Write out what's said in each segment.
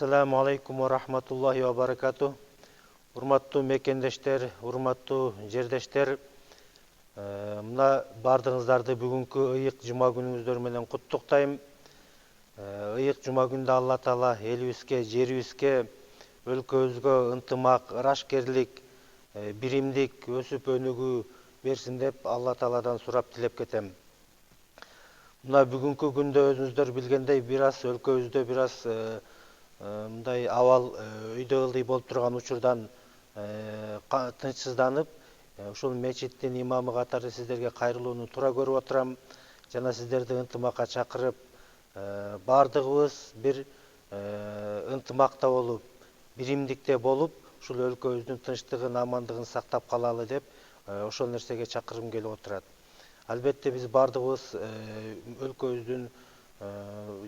Assalamu alaikum wa rahmatullahi wa barakatuh. Урматтуу мекендештер, урматтуу жердештер, мына бардыгыңыздарды бүгүнкү ыйык жума күнүңүздөр менен куттуктайм. Ыйык жума күндө Алла Таала элибизге, жерибизге, өлкөбүзгө ынтымак, ырашкерлик, биримдик, өсүп өнүгүү берсин деп Алла Тааладан сурап тилеп кетем. Мына бүгүнкү күндө өзүңүздөр билгендей өлкөбүздө бир аз мындай абал үйдө ылдый болуп турган учурдан тынчсызданып, ушул мечиттин имамы катары сиздерге кайрылууну туура көрүп отурам. Жана сиздерди ынтымакка чакырып, бардыгыбыз бир ынтымакта болуп, биримдикте болуп, ушул өлкөбүздүн тынчтыгын, амандыгын сактап калалы деп ошол нерсеге чакыргым келип отурат. Албетте биз бардыгыбыз өлкөбүздүн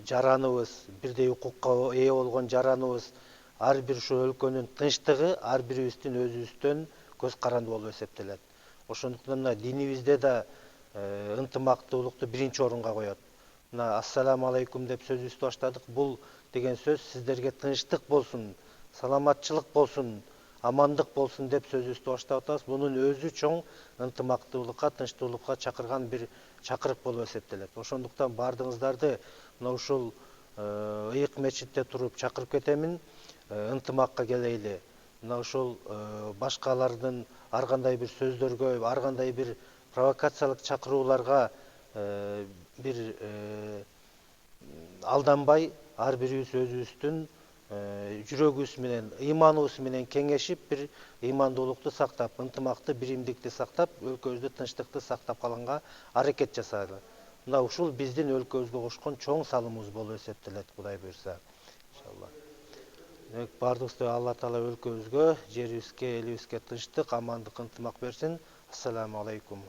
жараныбыз, бирдей укукка ээ болгон жараныбыз. Ар бир ушул өлкөнүн тынчтыгы ар бирибиздин өзүбүздөн көз каранды болуп эсептелет. Ошондуктан мына динибизде да ынтымактуулукту биринчи орунга коет. Мына ассаламу алейкум деп сөзүбүздү баштадык. Бул деген сөз сиздерге тынчтык болсун, саламатчылык болсун, амандык болсун деп сөзүбүздү баштап атабыз. Бунун өзү чоң ынтымактуулукка, тынчтуулукка чакырган бир чакырык болуп эсептелет. Ошондуктан бардыгыңыздарды мына ушул ыйык мечитте туруп чакырып кетемин. Ынтымакка келейли. Мына ушул башкалардын ар кандай бир сөздөргө, ар кандай бир провокациялык чакырууларга бир алданбай, ар бирибиз өзүбүздүн жүрөгүбүз менен, ыйманыбыз менен кеңешип, бир ыймандуулукту сактап, ынтымакты, биримдикти сактап, өлкөбүздө тынчтыкты сактап калганга аракет жасайлы. Мына ушул биздин өлкөбүзгө кошкон чоң салымыбыз болуп эсептелет, Кудай буйрса. Иншалла. Бардыгыбызды Алла Таала өлкөбүзгө, жерибизге, элибизге тынчтык, амандык, ынтымак берсин. Ассаламу алейкум.